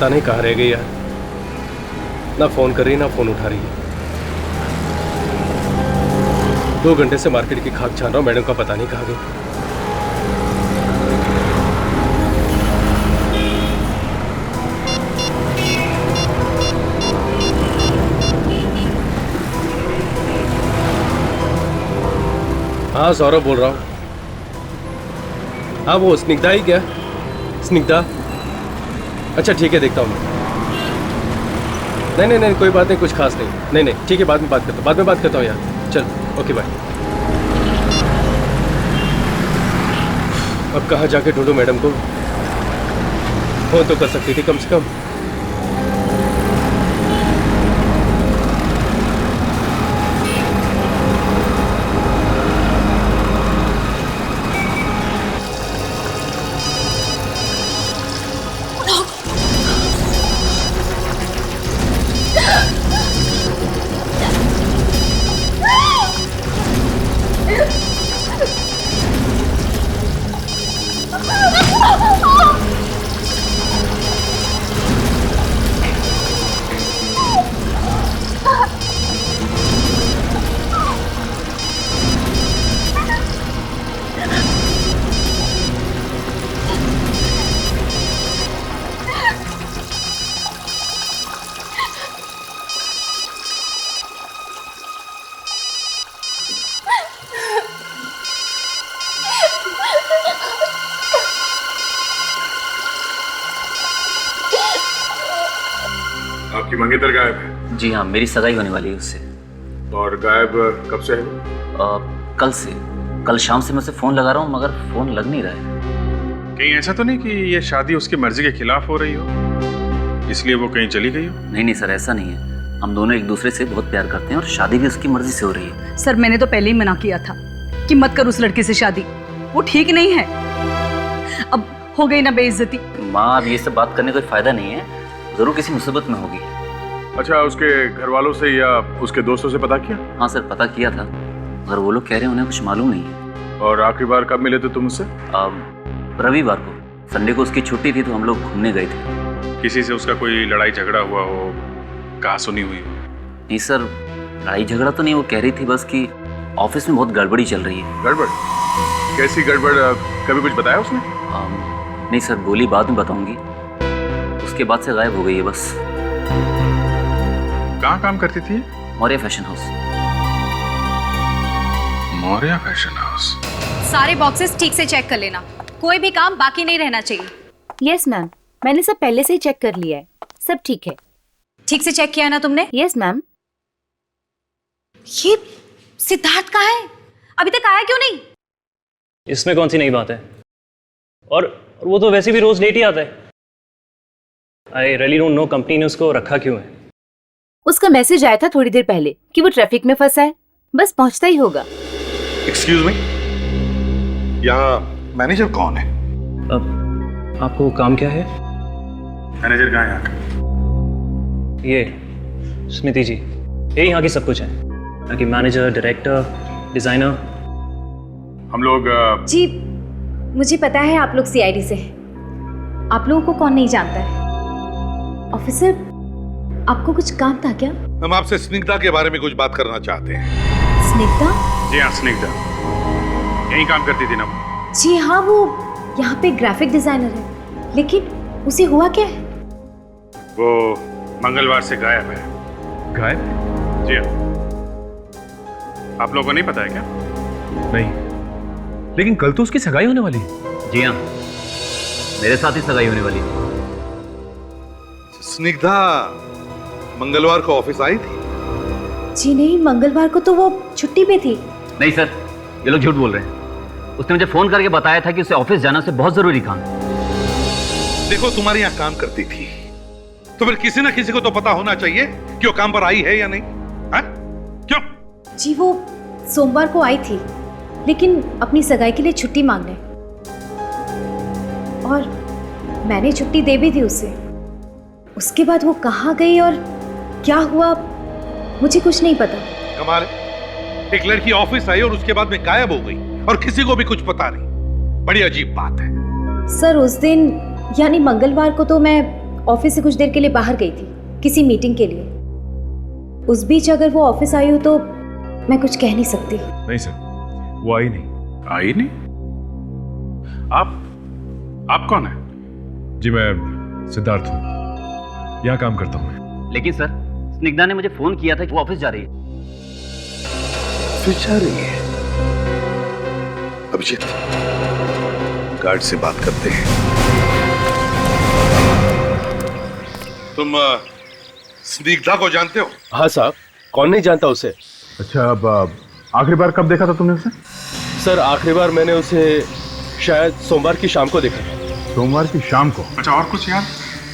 पता नहीं कहाँ रह गई यार, ना फोन कर रही ना फोन उठा रही है। 2 घंटे से मार्केट की खाक छान रहा हूँ, मैडम का पता नहीं कहाँ गई। हाँ सौरभ बोल रहा हूँ। हाँ वो स्निग्धा ही क्या? स्निग्धा, अच्छा ठीक है देखता हूँ मैं। नहीं कोई बात नहीं, कुछ खास नहीं। नहीं ठीक है, बाद में बात करता हूँ यार। चल ओके बाय। अब कहाँ जाके ढूंढूं मैडम को? फोन तो कर सकती थी कम से कम। आपकी मंगेतर गायब है? जी हाँ, मेरी सगाई होने वाली है उससे। और गायब कब से है वो? कल से। कल शाम से मैं उसे फोन लगा रहा हूँ मगर फोन लग नहीं रहा है। कहीं ऐसा तो नहीं कि ये शादी उसकी मर्जी के खिलाफ हो रही हो, इसलिए वो कहीं चली गई हो? नहीं सर, ऐसा नहीं है। हम दोनों एक दूसरे से बहुत प्यार करते हैं और शादी भी उसकी मर्जी से हो रही है। सर मैंने तो पहले ही मना किया था कि मत कर उस लड़के से शादी, वो ठीक नहीं है। अब हो गई ना बेइज्जती। माँ, अब ये सब बात करने का कोई फायदा नहीं है, जरूर किसी मुसीबत में होगी। अच्छा, उसके घर वालों से या उसके दोस्तों से पता किया? हाँ सर, पता किया था मगर वो लोग कह रहे हैं उन्हें कुछ मालूम नहीं है। और आखिरी बार कब मिले थे तुम उससे? रविवार को, संडे को उसकी छुट्टी थी तो हम लोग घूमने गए थे। किसी से उसका कोई लड़ाई झगड़ा हुआ हो, कहा सुनी हुई हो? नहीं सर, लड़ाई झगड़ा तो नहीं, वो कह रही थी बस कि ऑफिस में बहुत गड़बड़ी चल रही है। गड़बड़? कैसी गड़बड़? कभी कुछ बताया उसने? नहीं सर, बोली बाद में बताऊंगी। उसके बाद से गायब हो गई है बस। कहाँ काम करती थी? Maurya fashion house. Maurya fashion house. सारे बॉक्सेस ठीक से चेक कर लेना, कोई भी काम बाकी नहीं रहना चाहिए। यस मैम, मैंने सब पहले से ही चेक कर लिया है, सब ठीक है। ठीक से चेक किया है ना तुमने? Yes ma'am. ये सिद्धार्थ कहाँ है? अभी तक आया क्यों नहीं? इसमें कौन सी नई बात है? और वो तो वैसे भी रोज लेट ही आता है। I really don't know company ने उसको रखा क्यों है। उसका मैसेज आया था थोड़ी देर पहले कि वो ट्रैफिक में फंसा है, बस पहुंचता ही होगा। एक्सक्यूज मी, यहाँ मैनेजर कौन है? अब आपको काम क्या है? मैनेजर कहाँ है यहाँ का? ये स्मृति जी, ये यहाँ की सब कुछ है, यहाँ की मैनेजर, डायरेक्टर, डिजाइनर। हम लोग जी मुझे पता है आप लोग सीआईडी से हैं। आप लोगों को कौन नहीं जानता है। ऑफिसर, आपको कुछ काम था क्या? हम आपसे स्निग्धा के बारे में कुछ बात करना चाहते हैं। स्निग्धा? जी हाँ, स्निग्धा यहीं काम करती थी ना? जी हाँ, वो यहाँ पे ग्राफिक डिजाइनर है, लेकिन उसे हुआ क्या है? वो मंगलवार से गायब है। गायब? जी हाँ। आप लोगों को नहीं पता है क्या? नहीं, लेकिन कल तो उसकी सगाई होने वाली है। जी हाँ, मेरे साथ ही सगाई होने वाली है। स्निग्धा मंगलवार को ऑफिस आई थी? जी नहीं, मंगलवार को तो वो छुट्टी पे थी। नहीं सर, ये लोग झूठ बोल रहे हैं। उसने मुझे फोन करके बताया था कि उसे ऑफिस जाना से बहुत जरूरी काम है। देखो, तुम्हारे यहाँ काम करती थी तो फिर किसी ना किसी को तो पता होना चाहिए कि वो काम पर आई है या नहीं। है? क्यों? जी वो सोमवार को आई थी, लेकिन अपनी सगाई के लिए छुट्टी मांगने, और मैंने छुट्टी दे भी दी उसे। उसके बाद वो कहाँ गई और क्या हुआ मुझे कुछ नहीं पता। कमाल है, एक लड़की ऑफिस आई और उसके बाद में गायब हो गई और किसी को भी कुछ पता नहीं। बड़ी अजीब बात है। सर उस दिन यानी मंगलवार को तो मैं ऑफिस से कुछ देर के लिए बाहर गई थी, किसी मीटिंग के लिए। उस बीच अगर वो ऑफिस आई हो तो मैं कुछ कह नहीं सकती। नहीं सर, वो आई नहीं। आई नहीं? आप कौन है? जी मैं सिद्धार्थ हूँ, यहाँ काम करता हूँ मैं। लेकिन सर, स्निग्धा ने मुझे फोन किया था कि वो ऑफिस जा रही है। ऑफिस जा रही है? अभिजीत, गार्ड से बात करते हैं। तुम स्निग्धा को जानते हो? हाँ साहब, कौन नहीं जानता उसे। अच्छा, अब आखिरी बार कब देखा था तुमने उसे? सर आखिरी बार मैंने उसे शायद सोमवार की शाम को देखा था। सोमवार की शाम को? अच्छा, और कुछ याद?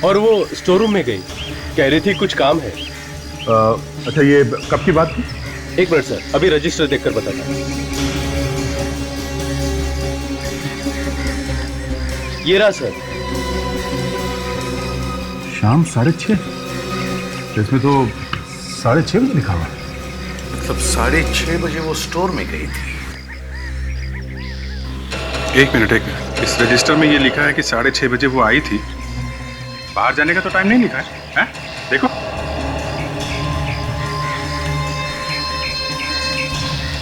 और वो स्टोर रूम में गई, कह रही थी कुछ काम है। अच्छा, ये कब की बात थी? एक मिनट सर, अभी रजिस्टर देखकर बताता हूँ। ये रहा सर। शाम 6:30? इसमें तो 6:30 बजे लिखा हुआ। मतलब 6:30 बजे वो स्टोर में गई थी। एक मिनट। इस रजिस्टर में ये लिखा है कि 6:30 बजे वो आई थी। बाहर जाने का तो टाइम नहीं लिखा है, हैं? देखो।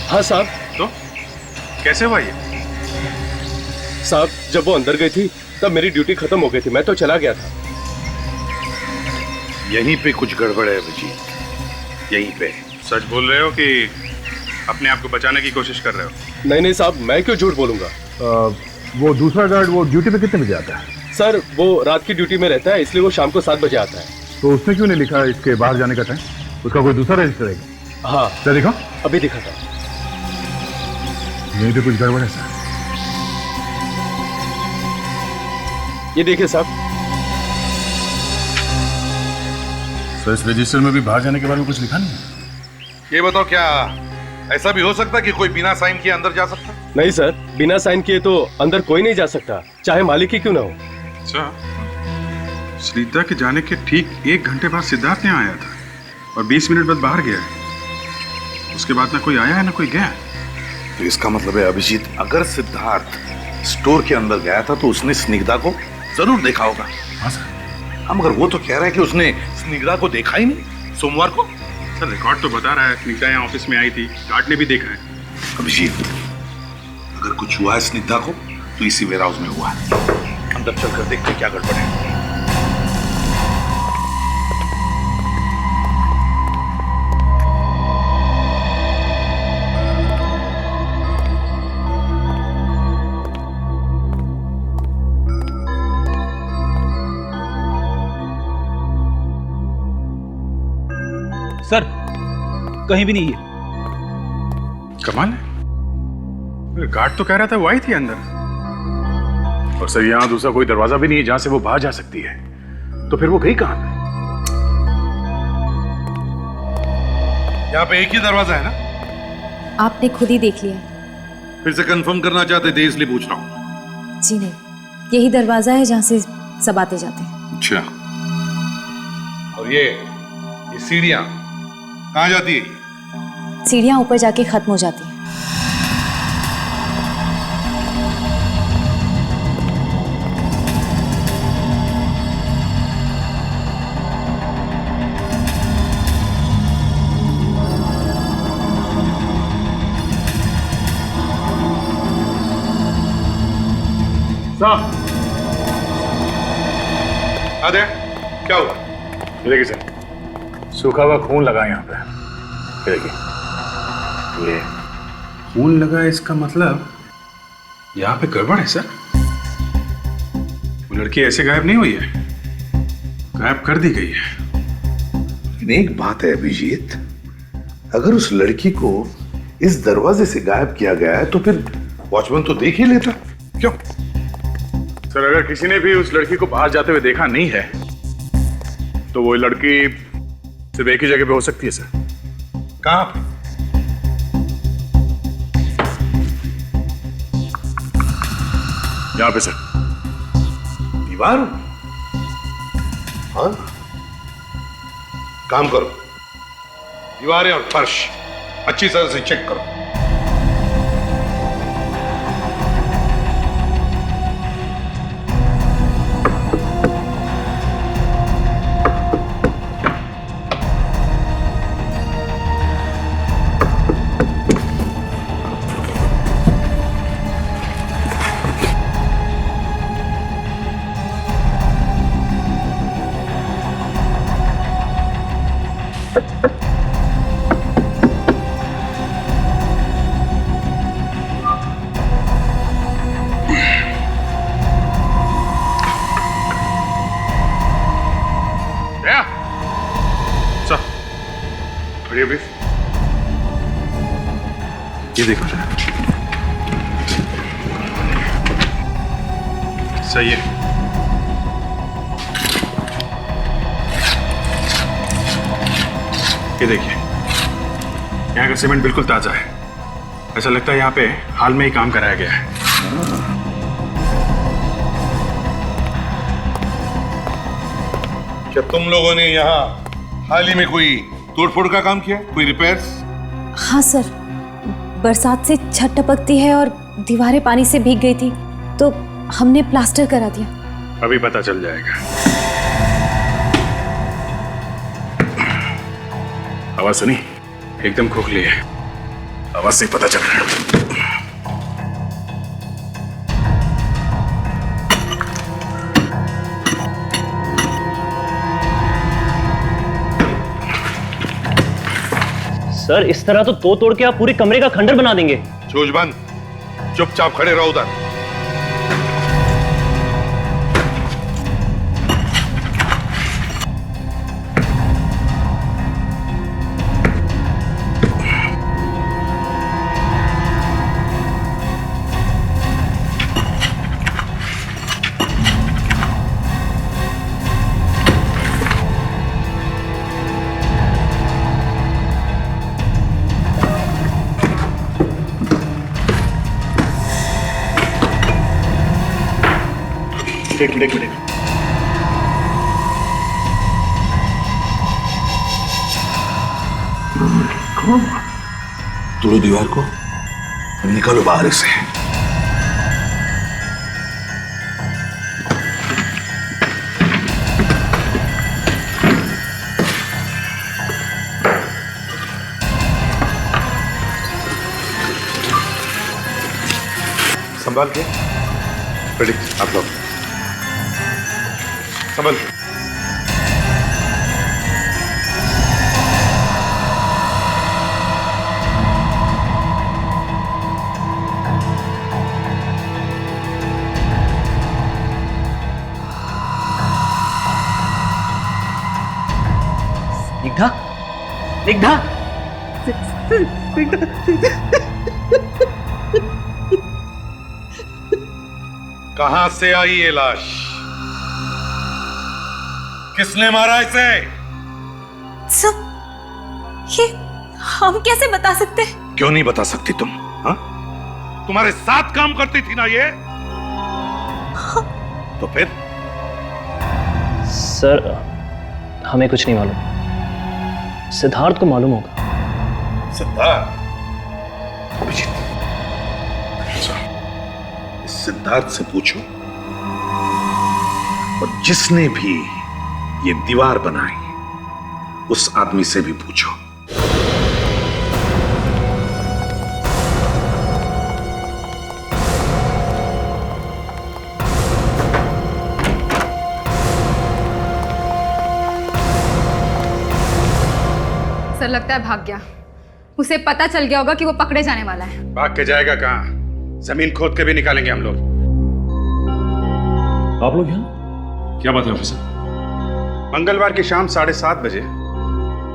हाँ साहब। तो कैसे हुआ ये? साहब जब वो अंदर गई थी तब मेरी ड्यूटी खत्म हो गई थी, मैं तो चला गया था। यहीं पे कुछ गड़बड़ है अभिजीत, यहीं पे। सच बोल रहे हो कि अपने आप को बचाने की कोशिश कर रहे हो? नहीं साहब, मैं क्यों झूठ बोलूंगा। वो दूसरा गार्ड वो ड्यूटी पे कितने बजे आता है? सर वो रात की ड्यूटी में रहता है, इसलिए वो शाम को 7 बजे आता है। तो उसने क्यों नहीं लिखा इसके बाहर जाने का टाइम? उसका कोई दूसरा रजिस्टर है? हाँ। क्या दिखा? अभी दिखा था। यहीं पे कुछ गड़बड़ है सर। ये देखिए साहब। तो इस रजिस्टर में भी बाहर जाने के बारे में कुछ लिखा नहीं है? ये बताओ, क्या ऐसा भी हो सकता है कि कोई बिना साइन किए अंदर जा सकता? नहीं सर, बिना साइन किए तो अंदर कोई नहीं जा सकता, चाहे मालिक ही क्यों ना हो। अच्छा, स्निग्धा के जाने के ठीक 1 घंटे बाद सिद्धार्थ यहाँ आया था और 20 मिनट बाद बाहर गया है। उसके बाद ना कोई आया है ना कोई गया। तो इसका मतलब है अभिजीत, अगर सिद्धार्थ स्टोर के अंदर गया था तो उसने स्निग्धा को जरूर देखा होगा। हाँ सर। हम अगर वो तो कह रहा है कि उसने स्निग्धा को देखा ही नहीं सोमवार को। सर रिकॉर्ड तो बता रहा है स्निग्धा यहाँ ऑफिस में आई थी, गार्ड ने भी देखा है। अभिजीत, अगर कुछ हुआ है स्निग्धा को तो इसी वेयर हाउस में हुआ है। अंदर चलकर देखते हैं क्या गड़बड़ है। सर कहीं भी नहीं है। कमाल है, गार्ड तो कह रहा था वो आई थी अंदर। और सर यहाँ दूसरा कोई दरवाजा भी नहीं है जहां से वो बाहर जा सकती है, तो फिर वो गई कहां पे? यहाँ पे एक ही दरवाजा है ना? आपने खुद ही देख लिया। फिर से कंफर्म करना चाहते थे इसलिए पूछ रहा हूँ। जी नहीं, यही दरवाजा है जहाँ से सब आते जाते हैं। अच्छा, और ये सीढ़ियाँ कहाँ जाती है? सीढ़ियाँ ऊपर जाके खत्म हो जाती हैं। आदे, क्या हुआ? ये देखिए सर, सूखा हुआ खून लगा यहाँ पे। ये देखिए। ये खून लगा, इसका मतलब यहाँ पे गड़बड़ है सर। वो लड़की ऐसे गायब नहीं हुई है, गायब कर दी गई है। लेकिन एक बात है अभिजीत, अगर उस लड़की को इस दरवाजे से गायब किया गया है तो फिर वॉचमैन तो देख ही लेता। क्यों? सर अगर किसी ने भी उस लड़की को बाहर जाते हुए देखा नहीं है तो वो लड़की सिर्फ एक ही जगह पे हो सकती है सर। कहां पे? यहाँ पे सर। दीवार? हाँ, काम करो, दीवारें और फर्श अच्छी तरह से चेक करो। ये देखो जरा, सही है। ये देखिए, यहाँ का सीमेंट बिल्कुल ताजा है। ऐसा लगता है यहाँ पे हाल में ही काम कराया गया है। क्या तुम लोगों ने यहाँ हाल ही में कोई तोड़फोड़ का काम किया, कोई रिपेयर्स? हाँ सर, बरसात से छत टपकती है और दीवारें पानी से भीग गई थी, तो हमने प्लास्टर करा दिया। अभी पता चल जाएगा। आवाज सुनी? एकदम खोखली है, आवाज से पता चल रहा है। सर इस तरह तो तोड़ के आप पूरे कमरे का खंडर बना देंगे। चोच बंद, चुपचाप खड़े रहो उधर। एक मिनट। तोड़ो दीवार को, निकालो बाहर से। संभाल के, प्रेडिक्ट आप लोग संभल के। स्निग्धा, स्निग्धा, कहां से आई ये लाश? किसने मारा इसे? सब ये हम कैसे बता सकते हैं? क्यों नहीं बता सकती तुम? हाँ? तुम्हारे साथ काम करती थी ना ये? तो फिर? सर हमें कुछ नहीं मालूम, सिद्धार्थ को मालूम होगा। सिद्धार्थ? सिद्धार्थ से पूछो, और जिसने भी ये दीवार बनाई उस आदमी से भी पूछो। सर लगता है भाग गया। उसे पता चल गया होगा कि वो पकड़े जाने वाला है। भाग के जाएगा कहाँ? जमीन खोद के भी निकालेंगे हम लोग। आप लोग यहाँ? क्या बात है ऑफिसर? मंगलवार की शाम 7:30 बजे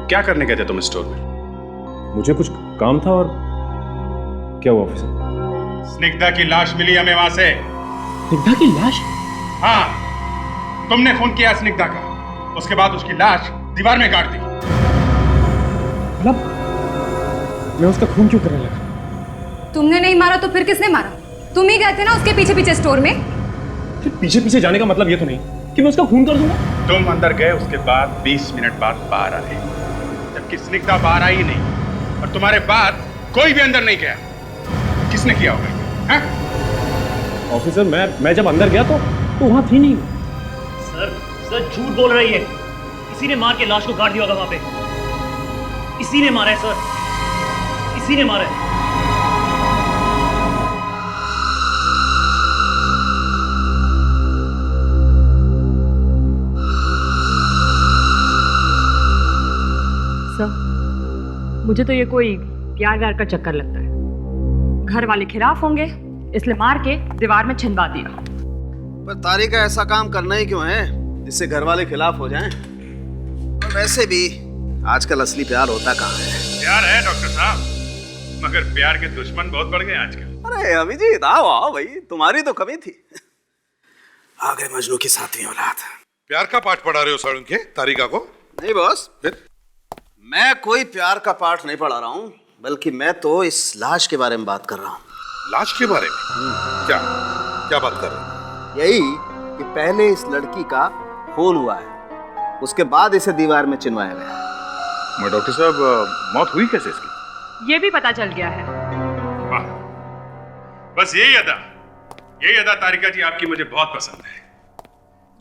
क्या करने गए थे तुम स्टोर में? मुझे कुछ काम था। और क्या हुआ ऑफिसर? स्निग्धा की लाश मिली हमें वहां से। स्निग्धा की लाश? हाँ, तुमने खून किया स्निग्धा का, उसके बाद उसकी लाश दीवार में गाड़ दी। मतलब मैं उसका खून क्यों करने लगा? तुमने नहीं मारा तो फिर किसने मारा? तुम ही गए थे ना उसके पीछे पीछे स्टोर में। फिर पीछे पीछे जाने का मतलब ये तो नहीं कि मैं उसका खून कर दूंगा। तुम अंदर गए, उसके बाद 20 मिनट बाद बाहर आए, जबकि स्निग्धा बाहर आई नहीं, और तुम्हारे बाद कोई भी अंदर नहीं गया। किसने किया होगा? हाँ? ऑफिसर मैं जब अंदर गया तो वहां थी नहीं। सर झूठ बोल रही है। किसी ने मार के लाश को गाड़ दिया होगा वहां पे। इसी ने मारा है सर, इसी ने मारा है। मुझे तो ये कोई प्यार व्यार का चक्कर लगता है। घर वाले खिलाफ होंगे इसलिए मार के दीवार में छिंदवा दिया। पर तारिका ऐसा काम करना ही क्यों है जिससे घर वाले खिलाफ हो जाएं? और वैसे भी आजकल असली प्यार होता कहाँ है? प्यार है डॉक्टर साहब, मगर प्यार के दुश्मन बहुत बढ़ गए आजकल। अरे अभिजीत आओ आओ भाई, तुम्हारी तो कमी थी। आ गए मजनू की सातवीं औलाद। प्यार का पाठ पढ़ा रहे हो साळुंखे तारिका को? नहीं बॉस, फिर? मैं कोई प्यार का पाठ नहीं पढ़ा रहा हूँ, बल्कि मैं तो इस लाश के बारे में बात कर रहा हूँ। लाश के बारे में? क्या क्या बात कर रहे हो? यही कि पहले इस लड़की का खून हुआ है, उसके बाद इसे दीवार में चिनवाया गया। मैं डॉक्टर साहब, मौत हुई कैसे इसकी? ये भी पता चल गया है। वाह, बस यही अदा तारिका जी आपकी मुझे बहुत पसंद है।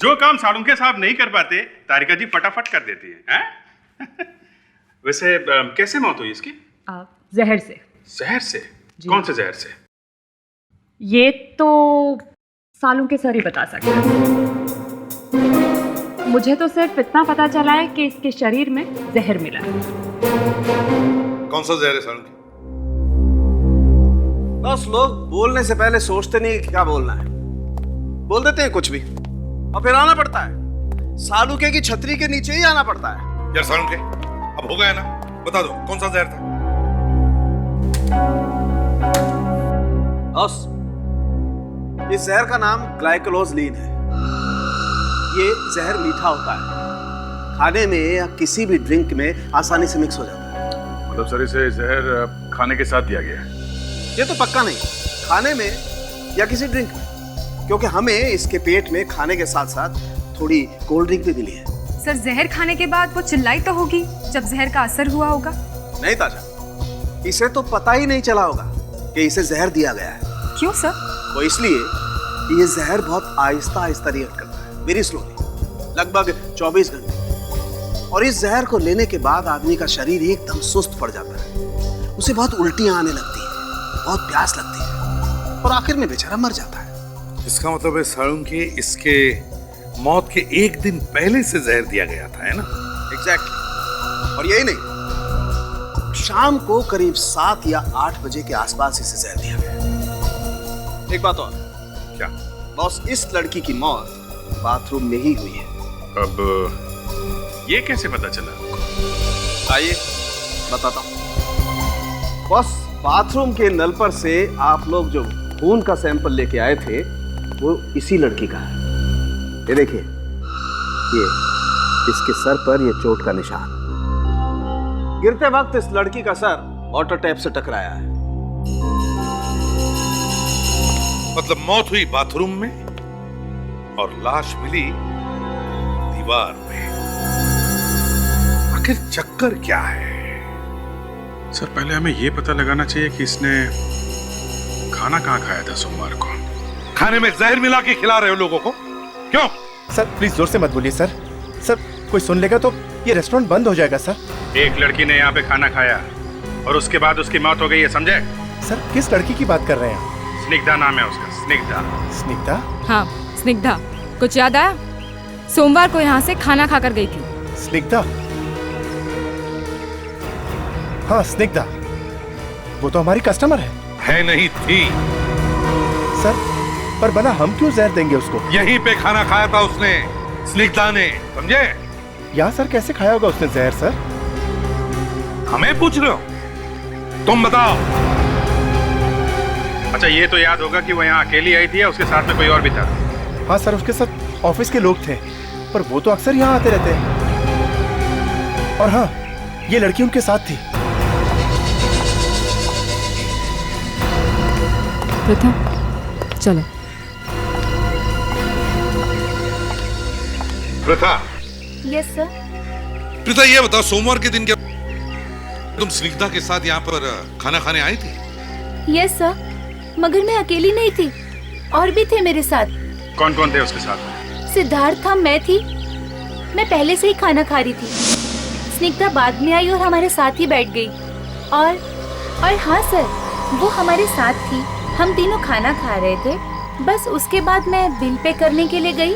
जो काम साळुंखे साहब नहीं कर पाते तारिका जी फटाफट कर देती हैं। वैसे कैसे मौत हुई इसकी? जहर से। जहर से? कौन से जहर से? ये तो साळुंखे सर ही बता सकते हैं। मुझे तो सिर्फ इतना पता चला है कि इसके शरीर में जहर मिला है। कौन सा जहर है साळुंखे? बस लोग बोलने से पहले सोचते नहीं कि क्या बोलना है, बोल देते हैं कुछ भी और फिर आना पड़ता है। साळुंखे की छतरी के नीचे ही आना पड़ता है। यार साळुंखे, अब हो गया ना, बता दो कौन सा जहर था? बस इस जहर का नाम ग्लाइकोलोजलीन है। ये जहर मीठा होता है, खाने में या किसी भी ड्रिंक में आसानी से मिक्स हो जाता है। मतलब सर इसे जहर खाने के साथ दिया गया है? ये तो पक्का नहीं, खाने में या किसी ड्रिंक में, क्योंकि हमें इसके पेट में खाने के साथ साथ थोड़ी कोल्ड ड्रिंक भी मिली है। सर जहर खाने के बाद वो चिल्लाई तो होगी जब जहर का असर हुआ होगा? नहीं ताजा, इसे तो पता ही नहीं चला होगा कि इसे जहर दिया गया है। क्यों सर? वो इसलिए कि ये जहर बहुत आहिस्ता आहिस्ता रिएक्ट करता है, वेरी स्लोली, लगभग 24 घंटे। और इस जहर को लेने के बाद आदमी का शरीर एकदम सुस्त पड़ जाता है, उसे बहुत उल्टियां आने लगती है, बहुत प्यास लगती है और आखिर में बेचारा मर जाता है। इसका मतलब है साळुंखे इसके मौत के एक दिन पहले से जहर दिया गया था, है ना? एग्जैक्टली। और यही नहीं, शाम को करीब 7 या 8 बजे के आसपास इसे जहर दिया गया। एक बात और। क्या? बॉस, इस लड़की की मौत बाथरूम में ही हुई है। अब ये कैसे पता चला आपको? आइए बताता हूँ। बॉस, बाथरूम के नल पर से आप लोग जो खून का सैंपल लेके आए थे वो इसी लड़की का है। ये देखिए, ये इसके सर पर ये चोट का निशान। गिरते वक्त इस लड़की का सर वाटर टैप से टकराया है। मतलब मौत हुई बाथरूम में और लाश मिली दीवार में। आखिर चक्कर क्या है? सर पहले हमें ये पता लगाना चाहिए कि इसने खाना कहाँ खाया था सोमवार को। खाने में जहर मिला के खिला रहे हो लोगों को? क्यों? सर प्लीज जोर से मत बोलिए सर। सर कोई सुन लेगा तो ये रेस्टोरेंट बंद हो जाएगा सर। एक लड़की ने यहाँ पे खाना खाया और उसके बाद उसकी मौत हो गई है, समझे? सर किस लड़की की बात कर रहे हैं? स्निग्धा नाम है उसका, स्निग्धा। स्निग्धा? हाँ स्निग्धा। कुछ याद आया? सोमवार को यहाँ से खाना खाकर गई थी। स्निग्धा? हाँ स्निग्धा, वो तो हमारी कस्टमर है नहीं थी सर, पर बना हम क्यों जहर देंगे उसको? यहीं पे खाना खाया था उसने, स्निग्धा ने, समझे? यहाँ सर कैसे खाया होगा उसने जहर सर? हमें पूछ रहे हो? तुम बताओ। अच्छा ये तो याद होगा कि वो यहाँ अकेली आई थी या उसके साथ में कोई और भी था? हाँ सर, उसके साथ ऑफिस के लोग थे, पर वो तो अक्सर यहाँ आते रहते हैं। और हाँ, ये लड़की उनके साथ थी। प्रथा, चलो। प्रथा। Yes sir. प्रथा ये बताओ, सोमवार के दिन क्या तुम स्निग्धा के साथ यहाँ पर खाना खाने आई थी? यस सर, मगर मैं अकेली नहीं थी, और भी थे मेरे साथ। कौन कौन थे उसके साथ? सिद्धार्थ था, मैं थी। मैं पहले से ही खाना खा रही थी। स्निग्धा बाद में आई और हमारे साथ ही बैठ गई। और हाँ सर, वो हमारे साथ थी। हम तीनों खाना खा रहे थे। बस उसके बाद मैं बिल पे करने के लिए गई,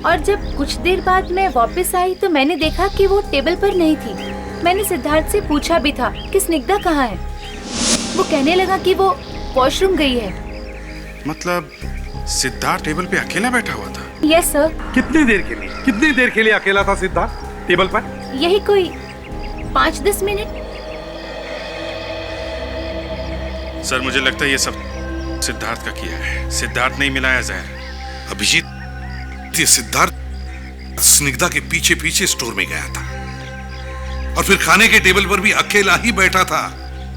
और जब कुछ देर बाद मैं वापस आई तो मैंने देखा कि वो टेबल पर नहीं थी। मैंने सिद्धार्थ से पूछा भी था कि स्निग्धा कहाँ है। वो कहने लगा कि वो वॉशरूम गई है। मतलब सिद्धार्थ टेबल पे अकेला बैठा हुआ था? Yes sir. कितनी देर के लिए अकेला था सिद्धार्थ टेबल पर? यही कोई 5-10 मिनट। सर मुझे लगता है ये सब सिद्धार्थ का किया है। सिद्धार्थ नहीं मिलाया जहर। अभिजीत, ये सिद्धार्थ स्निग्धा के पीछे पीछे स्टोर में गया था और फिर खाने के टेबल पर भी अकेला ही बैठा था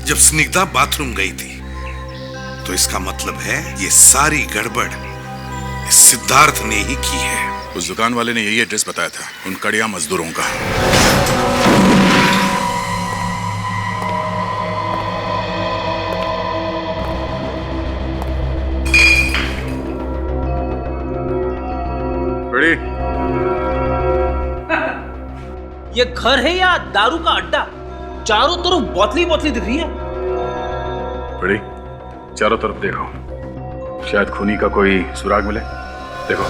जब स्निग्धा बाथरूम गई थी। तो इसका मतलब है ये सारी गड़बड़ इस सिद्धार्थ ने ही की है। उस दुकान वाले ने यही एड्रेस बताया था उन कड़िया मजदूरों का। बड़ी ये घर है या दारू का अड्डा? चारों तरफ बोतली बोतली दिख रही है। बड़ी चारों तरफ देखो, शायद खूनी का कोई सुराग मिले। देखो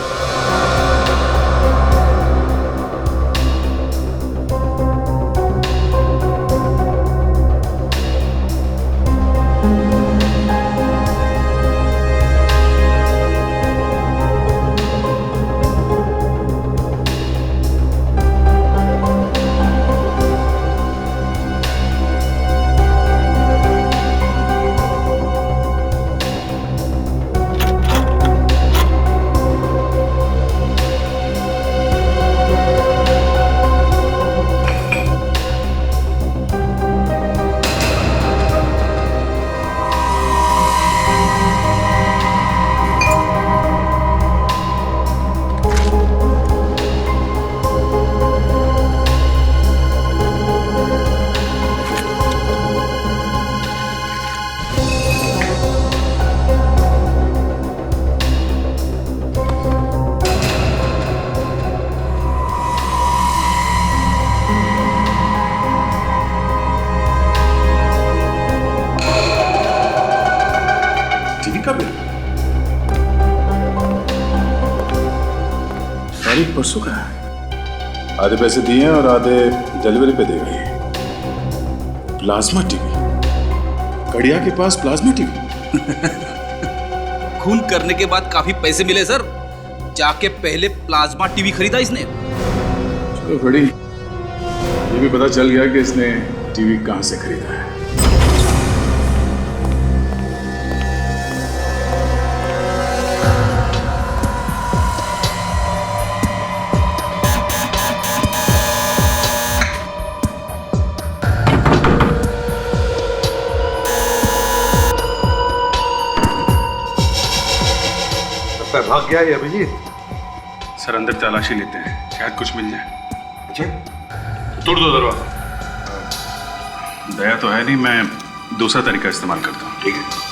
तारीख परसों का है। आधे पैसे दिए हैं और आधे डिलीवरी पे दे गए। प्लाज्मा टीवी, कड़िया के पास प्लाज्मा टीवी। खून करने के बाद काफी पैसे मिले सर, जाके पहले प्लाज्मा टीवी खरीदा इसने। चलो बड़ी, ये भी पता चल गया कि इसने टीवी कहां से खरीदा है। भाग गया ये अभिजीत। सर अंदर तलाशी लेते हैं, शायद कुछ मिल जाए। अच्छा तोड़ दो दरवाजा। दया तो है नहीं, मैं दूसरा तरीका इस्तेमाल करता हूँ। ठीक है।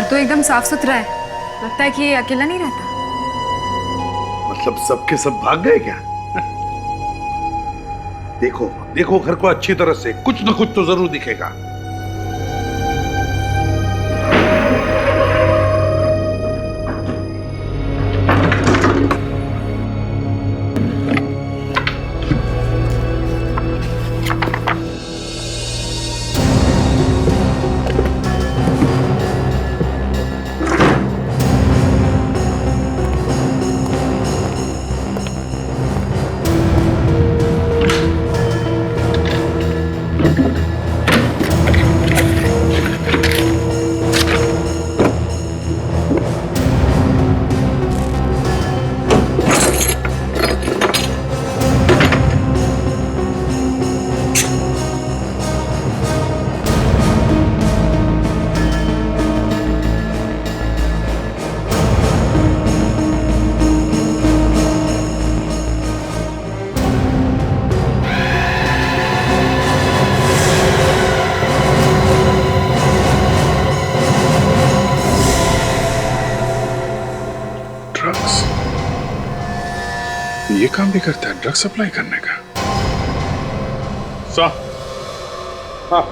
तो एकदम साफ सुथरा है, लगता है कि ये अकेला नहीं रहता। मतलब सबके सब भाग गए क्या? देखो देखो घर को अच्छी तरह से, कुछ ना कुछ तो जरूर दिखेगा। ये काम भी करता है, ड्रग सप्लाई करने का। हाँ,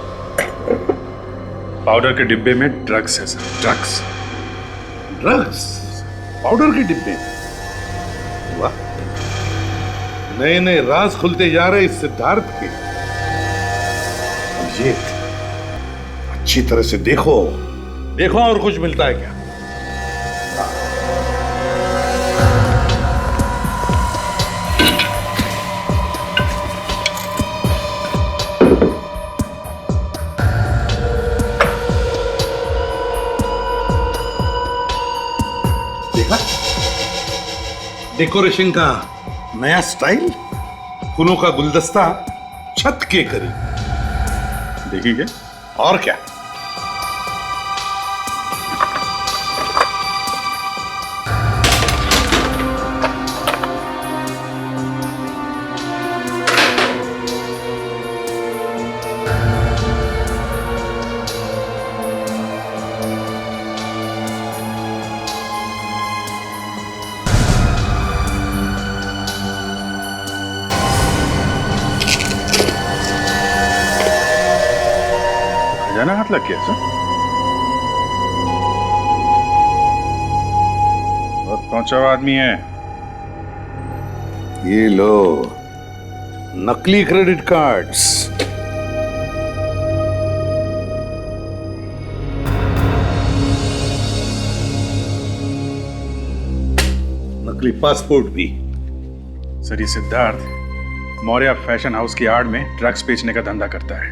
पाउडर के डिब्बे में ड्रग्स है सर। ड्रग्स? ड्रग्स पाउडर के डिब्बे? हुआ? नए नए राज खुलते जा रहे इस सिद्धार्थ के। अभिजीत, अच्छी तरह से देखो देखो और कुछ मिलता है क्या? देखा डेकोरेशन का नया स्टाइल, फूलों का गुलदस्ता छत के करीब। देखिए और क्या? खजाना हाथ लग गया सर। बहुत पहुंचा हुआ आदमी है। ये लो नकली क्रेडिट कार्ड्स। नकली पासपोर्ट भी। सर ये सिद्धार्थ मौर्य फैशन हाउस की आड़ में ड्रग्स बेचने का धंधा करता है।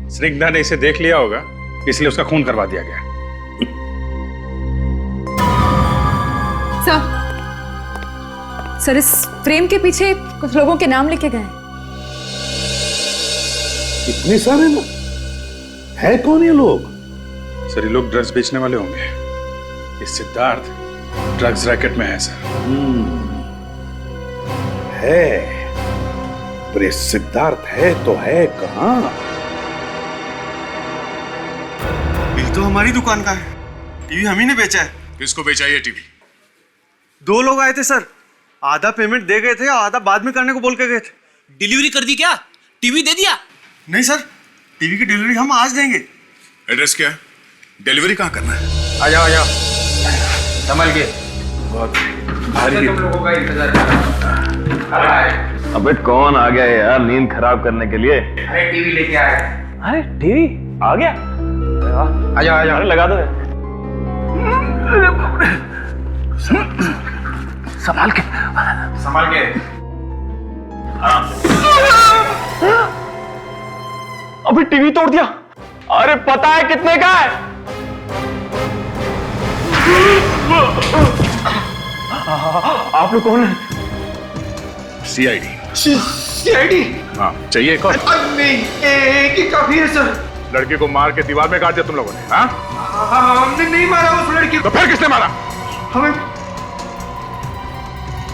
स्निग्धा ने इसे देख लिया होगा, इसलिए उसका खून करवा दिया गया। सर इस फ्रेम के पीछे कुछ लोगों के नाम लिखे गए हैं। इतने सारे लोग है? कौन ये लोग? सर ये लोग ड्रग्स बेचने वाले होंगे। ये सिद्धार्थ ड्रग्स रैकेट में है सर। है, पर ये सिद्धार्थ है तो है कहां? बिल तो हमारी दुकान का है, टीवी हम ही ने बेचा है। किसको बेचा ये टीवी? 2 लोग आए थे सर, आधा पेमेंट दे गए थे, आधा बाद में करने को बोल के गए थे। डिलीवरी कर दी क्या? टीवी दे दिया? नहीं सर, टीवी की डिलीवरी हम आज देंगे। एड्रेस क्या है? डिलीवरी कहाँ करना है? आ जाओ आ जाओ, संभल के। बहुत भारी तुम लोगों का इंतजार कर रहा है। अबे कौन आ गया यार नींद खराब करने के लिए? अरे टीवी लेके आए। अरे टीवी आ गया? आ जाओ आ जाओ। अरे लगा दो। संभाल के संभाल के। अभी टीवी तोड़ दिया। अरे पता है कितने का है? आप लोग कौन है? सीआईडी। सीआईडी? हाँ, चाहिए एक और? नहीं, एक ही काफी है सर। लड़के को मार के दीवार में काट दिया तुम लोगों ने? हाँ? हमने नहीं मारा उस लड़की को। तो फिर किसने मारा? हमें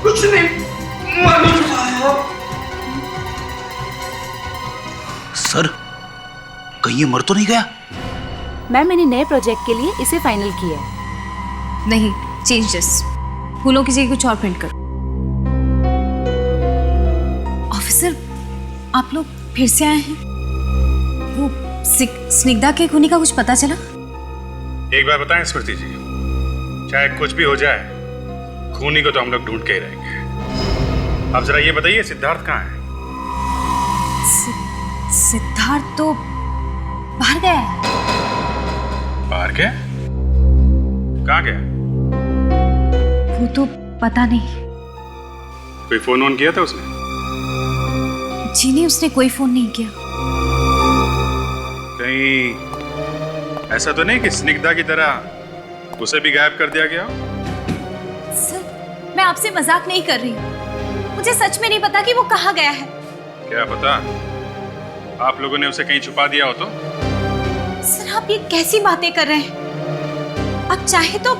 कुछ नहीं मालूम। सर कहीं ये मर तो नहीं गया? मैम मैंने नए प्रोजेक्ट के लिए इसे फाइनल किया है। नहीं, चेंज दिस। फूलों की जगह कुछ और प्रिंट करो। ऑफिसर, आप लोग फिर से आए हैं? वो स्निग्धा के खूनी का कुछ पता चला? एक बार बताएं स्मृति जी, चाहे कुछ भी हो जाए, खूनी को तो हम लोग ढूंढ के ही रहेंगे। अब जरा ये बताइए सिद्धार्थ कहाँ है? सिद्धार्थ तो बाहर गया है। बाहर गया? कहाँ गया? वो तो पता नहीं। कोई फोन ऑन किया था उसने? जी नहीं, उसने कोई फोन नहीं किया। कहीं ऐसा तो नहीं कि स्निग्धा की तरह उसे भी गायब कर दिया गया? सर, मैं आपसे मजाक नहीं कर रही हूँ। मुझे सच में नहीं पता कि वो कहाँ गया है। क्या पता, आप लोगों ने उसे कहीं छुपा दिया हो तो? सर, आप ये कैसी बातें कर रहे हैं? आप चाहे तो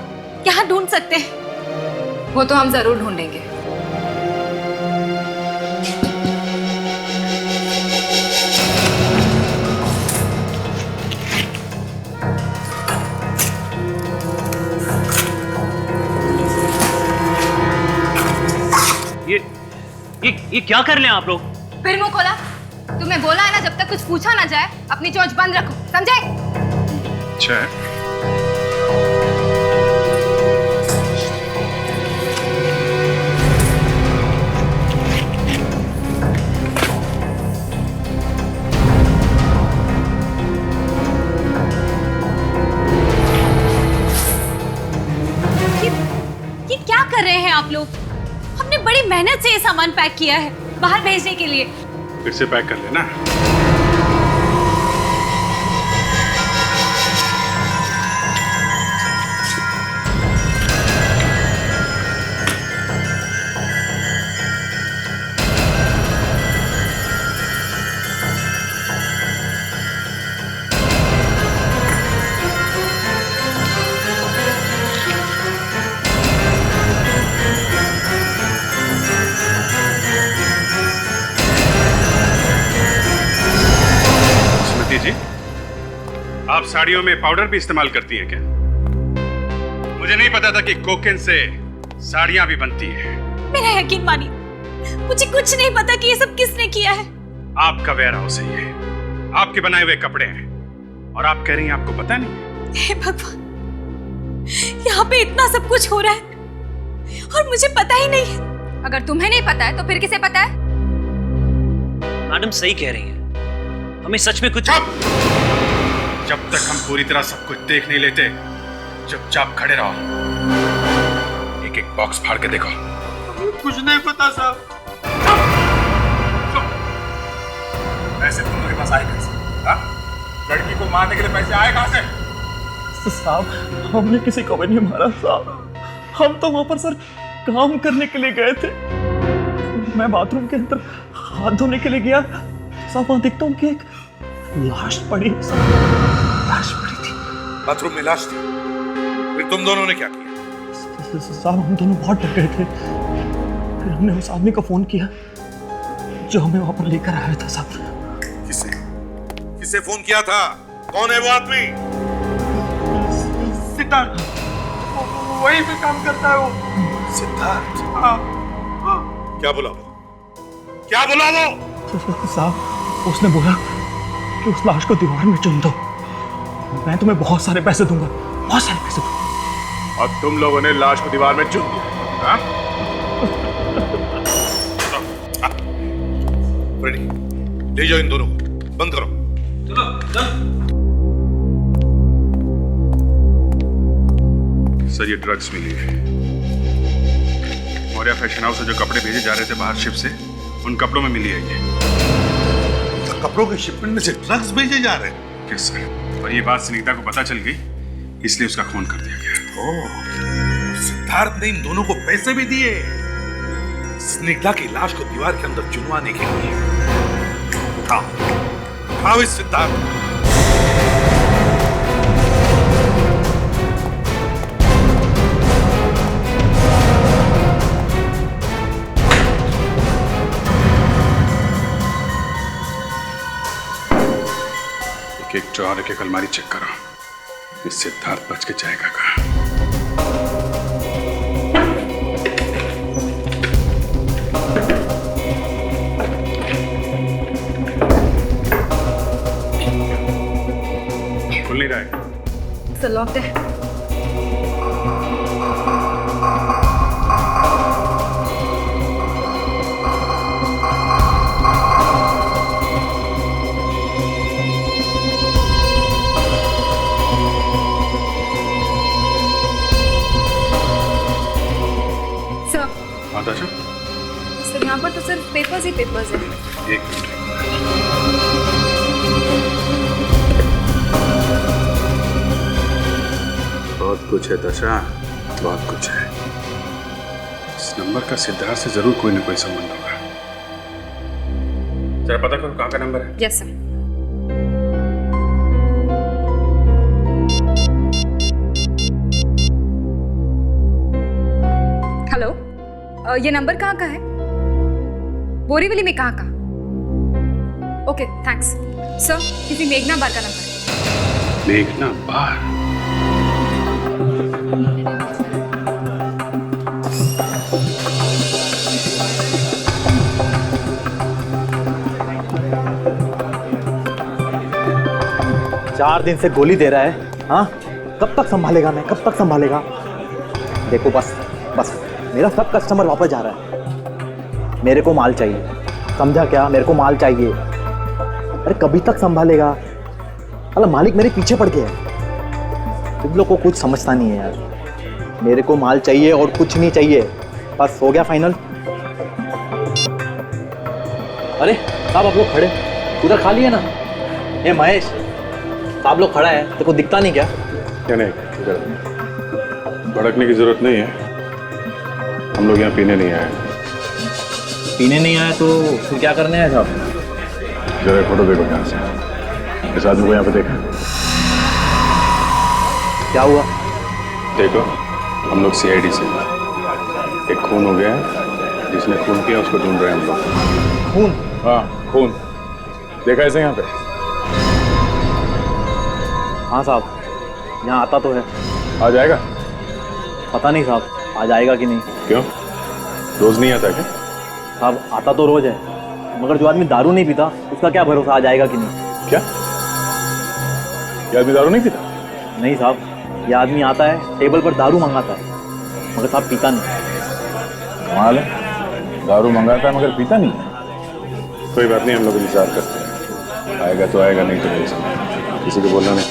यहाँ ढूंढ सकते हैं। वो तो हम जरूर ढूंढेंगे। ये क्या कर रहे हैं आप लोग? फिर मुंह खोला? तुम्हें बोला है ना, जब तक कुछ पूछा ना जाए अपनी चोंच बंद रखो, समझे? अच्छा है। हैं आप लोग? हमने बड़ी मेहनत से ये सामान पैक किया है बाहर भेजने के लिए। फिर से पैक कर लेना। जी, आप साड़ियों में पाउडर भी इस्तेमाल करती हैं क्या? मुझे नहीं पता था कि कोकेन से साड़ियां भी बनती हैं। मेरा यकीन मानिए, मुझे कुछ नहीं पता कि ये सब किसने किया है। आपका वेयर हाउस है ये, आपके बनाए हुए कपड़े हैं और आप कह रही हैं आपको पता नहीं? हे भगवान, यहाँ पे इतना सब कुछ हो रहा है और मुझे पता ही नहीं है। अगर तुम्हें नहीं पता है तो फिर किसे पता है? मैडम सही कह रही हैं, हमें सच में कुछ। जब तक हम पूरी तरह सब कुछ देख नहीं लेते चुपचाप खड़े रहो। एक एक बॉक्स फाड़ के देखो। कुछ नहीं पता साहब। पैसे तुम्हारे पास आए कैसे? लड़की को मारने के लिए पैसे आए कहां से? साहब हमने किसी को भी नहीं मारा साहब, हम तो वहां पर सर काम करने के लिए गए थे। मैं बाथरूम के अंदर हाथ धोने के लिए गया साहब, वहां देखता हूँ कि एक लाश पड़ी है साहब। लाश पड़ी थी बाथरूम में, लाश थी। फिर तुम दोनों ने क्या किया? साहब हम दोनों बहुत डर गए थे, फिर हमने उस आदमी को फोन किया जो हमें वहां पर लेकर आया था साहब। किसे फोन किया था? कौन है वो आदमी? सिद्धार्थ, वही पे काम करता है वो। सिद्धार्थ? हाँ। क्या बोला वो? क्या बोला वो? साहब उसने बोला कि उस लाश को दीवार में चुन दो, मैं तुम्हें बहुत सारे पैसे दूंगा, बहुत सारे पैसे दूंगा। और तुम लोगों ने लाश को दीवार में चुन दिया? फ्रेडी, ले जाओ इन दोनों को, बंद करो। चलो सर ये ड्रग्स मिली है। मौर्या फैशन हाउस से जो कपड़े भेजे जा रहे थे बाहर शिप से, उन कपड़ों में मिली है ये। कपड़ों के शिपमेंट में से ड्रग्स भेजे जा रहे हैं? यस सर, और ये बात स्निग्धा को पता चल गई, इसलिए उसका खून कर दिया गया। ओह, सिद्धार्थ ने इन दोनों को पैसे भी दिए स्निग्धा की लाश को दीवार के अंदर चुनवाने के लिए। उठाओ इस सिद्धार्थ। एक ड्रॉर, एक अलमारी चेक करो, इस सिद्धार्थ बच के जाएगा कहाँ? खुल नहीं रहा है। सर लॉक्ड है। सर यहाँ पर तो सिर्फ पेपर्स ही पेपर्स हैं। एक मिनट। बहुत कुछ है दशा, बहुत कुछ है। इस नंबर का सिद्धार्थ से जरूर कोई ना कोई संबंध होगा। जरा पता करो कहाँ का नंबर है। Yes sir. हेलो, ये नंबर कहाँ का है? बोरीवली में कहाँ का? Okay thanks sir. किसी मेघना बार का नंबर है। मेघना बार? चार दिन से गोली दे रहा है। हाँ, कब तक संभालेगा? मैं कब तक संभालेगा? देखो बस बस, मेरा सब कस्टमर वापस जा रहा है। मेरे को माल चाहिए, समझा क्या? मेरे को माल चाहिए। अरे कभी तक संभालेगा? अरे मालिक मेरे पीछे पड़ गया है। तुम लोग को कुछ समझता नहीं है यार। मेरे को माल चाहिए और कुछ नहीं चाहिए। बस हो गया फाइनल। अरे साहब आप लोग खड़े उधर खाली है ना? ए महेश, आप लोग खड़ा है तो को दिखता नहीं क्या? क्या नहीं, भड़कने की जरूरत नहीं है। हम लोग यहाँ पीने नहीं आए। पीने नहीं आए तो फिर क्या करने आए साहब? जरा फोटो देखो ध्यान से। इस आदमी को यहाँ पे देखा? क्या हुआ? देखो, हम लोग CID से एक खून हो गया है, जिसने खून किया उसको ढूंढ रहे हैं हम लोग। खून? हाँ खून। देखा ऐसे यहाँ पे? हाँ साहब, यहाँ आता तो है। आ जाएगा? पता नहीं साहब, आ जाएगा कि नहीं। क्यों, रोज नहीं आता क्या? साहब आता तो रोज है, मगर जो आदमी दारू नहीं पीता उसका क्या भरोसा आ जाएगा कि नहीं। क्या? ये आदमी दारू नहीं पीता? नहीं साहब, ये आदमी आता है, टेबल पर दारू मंगाता है, मगर साहब पीता नहीं। कमाल है, दारू मंगाता है मगर पीता नहीं। कोई बात नहीं, हम लोग इंतजार करते हैं। आएगा तो आएगा, नहीं तो नहीं। किसी को बोलना नहीं।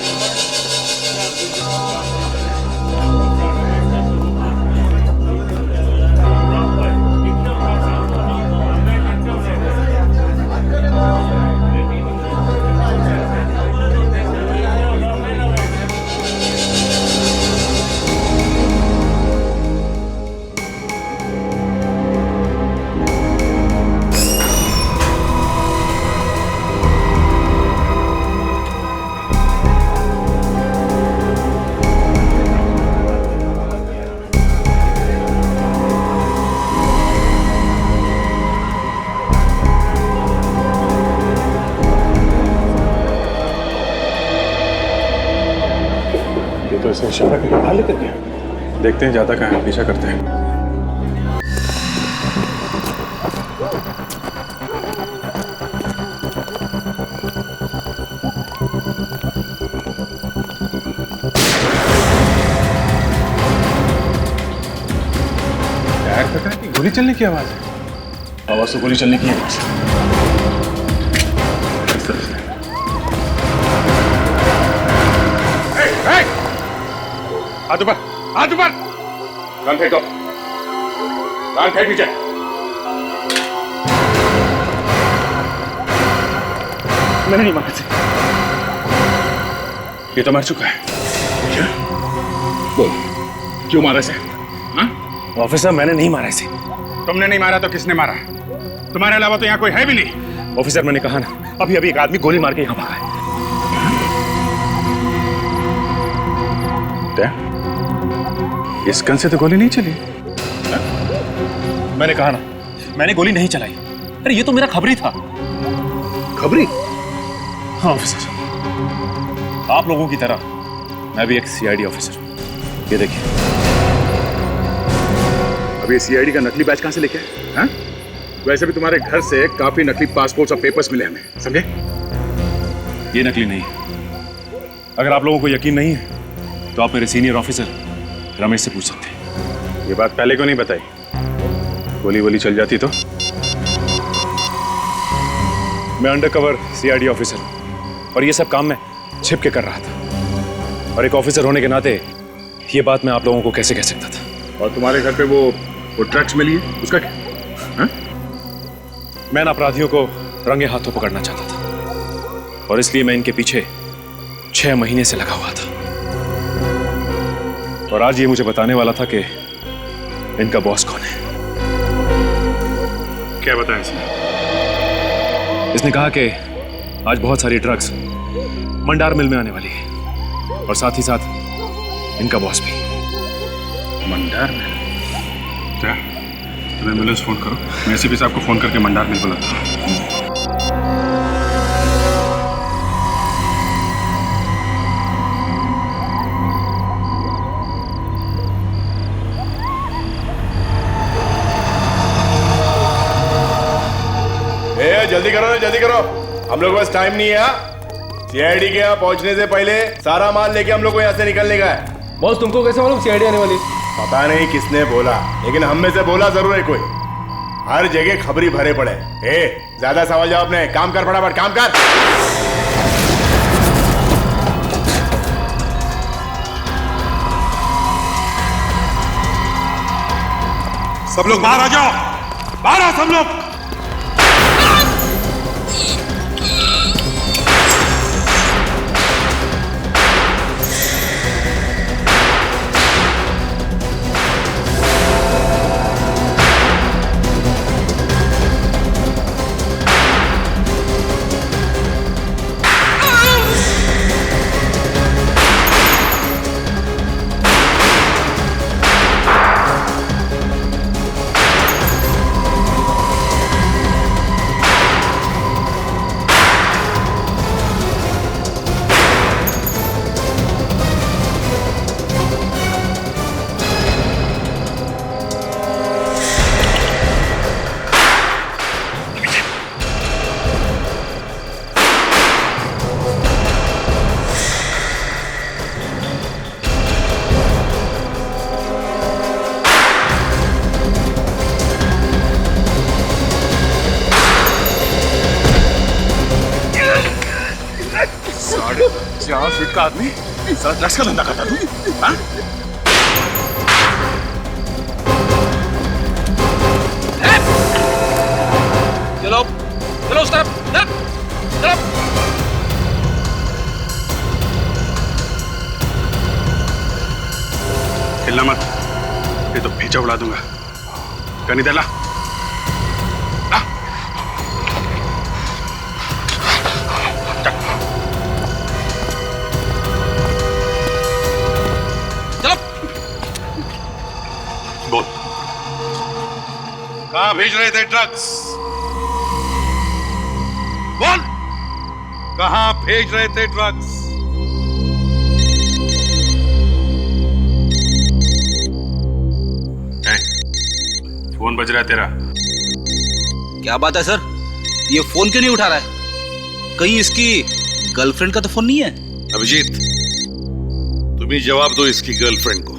तो ऐसे इशारा करके बाहर लेकर गया। देखते हैं जाता कहाँ है, पीछा करते हैं। यार पता है कि गोली चलने की आवाज है। आवाज तो गोली चलने की है। इस तरह से। हाथ ऊपर, हाथ ऊपर। गन फेंको, गन फेंक नीचे। मैंने नहीं मारा। ये तो मर चुका है। क्या? बोल, क्यों मारा इसे? ऑफिसर, मैंने नहीं मारा इसे। तुमने नहीं मारा तो किसने मारा? तुम्हारे अलावा तो यहाँ कोई है भी नहीं। ऑफिसर, मैंने कहा ना, अभी अभी एक आदमी गोली मार के यहाँ भागा है। इस गन से तो गोली नहीं चली। मैंने कहा ना, मैंने गोली नहीं चलाई। अरे ये तो मेरा खबरी था। खबरी? हाँ ऑफिसर, आप लोगों की तरह मैं भी एक CID ऑफिसर हूँ। ये देखिए। अब ये CID का नकली बैच कहाँ से लेके आए? हाँ? वैसे भी तुम्हारे घर से काफी नकली पासपोर्ट और पेपर्स मिले हमें, समझे? ये नकली नहीं है। अगर आप लोगों को यकीन नहीं है तो आप मेरे सीनियर ऑफिसर रमेश से पूछ सकते हैं। ये बात पहले क्यों नहीं बताई? गोली वोली चल जाती तो? मैं अंडरकवर CID ऑफिसर हूँ और ये सब काम मैं छिप के कर रहा था। और एक ऑफिसर होने के नाते ये बात मैं आप लोगों को कैसे कह सकता था। और तुम्हारे घर पे वो ड्रग्स मिली है, उसका क्या? हाँ? मैं अपराधियों को रंगे हाथों पकड़ना चाहता था और इसलिए मैं इनके पीछे 6 महीने से लगा हुआ था। और आज ये मुझे बताने वाला था कि इनका बॉस कौन है। क्या बताया इसने? इसने कहा कि आज बहुत सारी ड्रग्स मंडार मिल में आने वाली है और साथ ही साथ इनका बॉस भी। मंडार मिल? क्या? तुम एम्बुलेंस फोन करो, मैं CP साहब को फोन करके मंडार मिल बुलाता हूँ। जल्दी करो ना, जल्दी करो, हम लोग बस टाइम नहीं है। CID के यहाँ पहुंचने से पहले सारा माल लेके हम लोग को यहाँ से निकलने का है। बॉस तुमको कैसे मालूम CID आने वाली? पता नहीं किसने बोला, लेकिन हम में से बोला जरूर है कोई। हर जगह खबरी भरे पड़े। ज्यादा सवाल जवाब नहीं, काम कर, फटाफट काम कर। सब लोग बाहर आ जाओ, बाहर आओ सब लोग। चार फीट का आदमी सारा ड्रग्स का धंधा करता तू? हाँ? चलो चलो उस तरफ, चलो। हिलना मत, ये तो भेजा उड़ा दूंगा। कनी दे ला। बोल, कहां भेज रहे थे ड्रग्स? बोल, कहां भेज रहे थे ड्रग्स? फोन बज रहा है तेरा। क्या बात है सर, ये फोन क्यों नहीं उठा रहा है? कहीं इसकी गर्लफ्रेंड का तो फोन नहीं है? अभिजीत, तुम ही जवाब दो इसकी गर्लफ्रेंड को।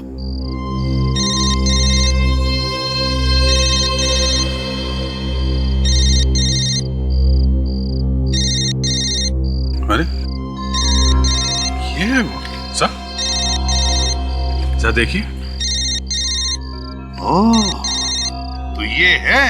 अरे ये है वो, सर देखिए। ओह, तो ये है।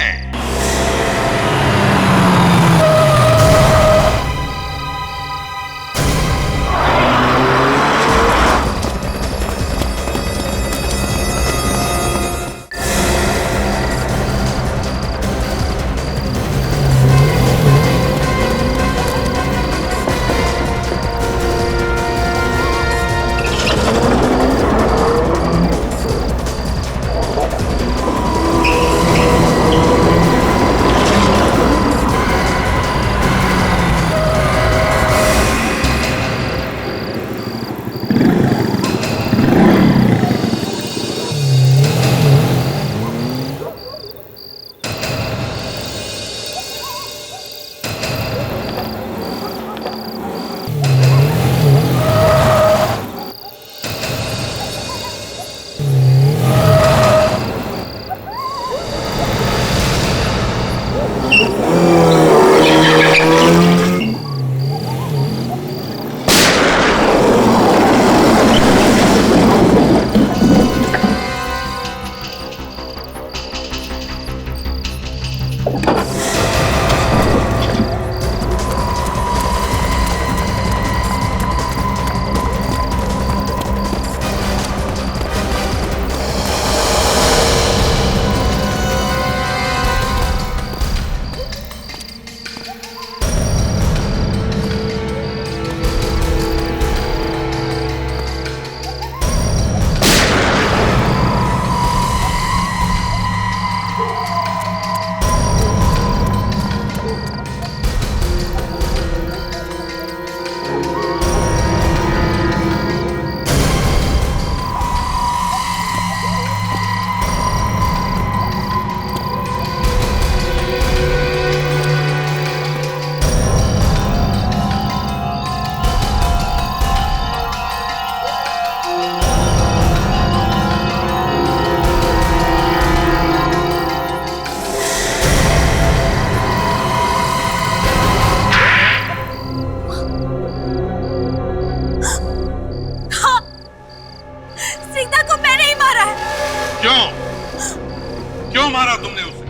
तुमने उसे?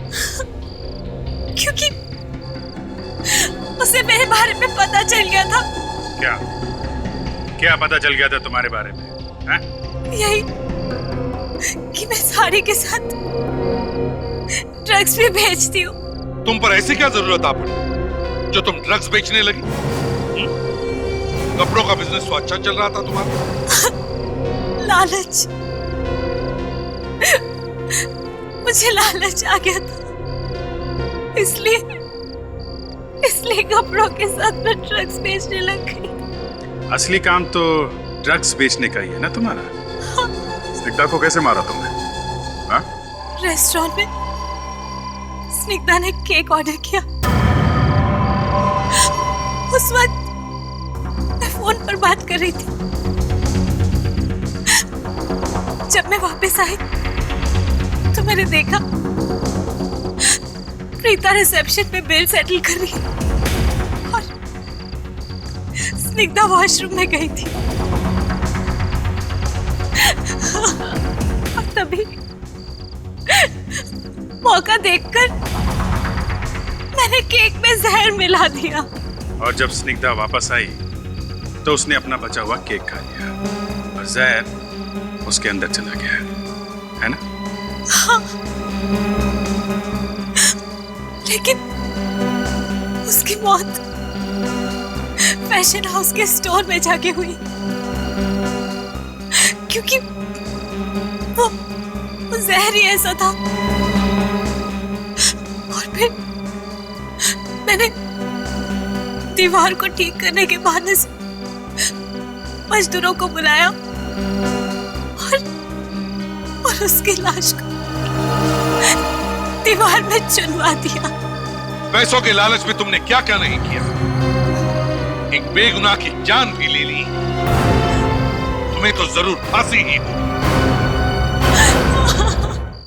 क्योंकि उसे मेरे बारे में पता चल गया था। क्या क्या पता चल गया था तुम्हारे बारे में? है? यही कि मैं साड़ी के साथ ड्रग्स भी बेचती हूँ। तुम पर ऐसी क्या जरूरत आ पड़ी जो तुम ड्रग्स बेचने लगी? कपड़ों का बिजनेस तो अच्छा चल रहा था तुम्हारा। लालच, मुझे लालच आ गया था, इसलिए कपड़ों के साथ मैं ड्रग्स बेचने लग गई। असली काम तो ड्रग्स बेचने का ही है ना तुम्हारा? स्निग्धा को कैसे मारा तुमने? हाँ? रेस्टोरेंट में स्निग्धा ने केक ऑर्डर किया। उस वक्त मैं फोन पर बात कर रही थी। जब मैं वापस आई तो मैंने देखा प्रीता रिसेप्शन पे बिल सेटल कर रही है और स्निग्धा वॉशरूम में गई थी। और तभी मौका देखकर मैंने केक में जहर मिला दिया। और जब स्निग्धा वापस आई तो उसने अपना बचा हुआ केक खा लिया और जहर उसके अंदर चला गया, है ना? हाँ। लेकिन उसकी मौत फैशन हाउस के स्टोर में जाके हुई, क्योंकि वो जहर ही ऐसा था। और फिर मैंने दीवार को ठीक करने के बहाने से मजदूरों को बुलाया और उसकी लाश को दीवार में चुनवा दिया। पैसों के लालच में तुमने क्या क्या नहीं किया। एक बेगुनाह की जान भी ले ली। तुम्हें तो जरूर फांसी ही हो।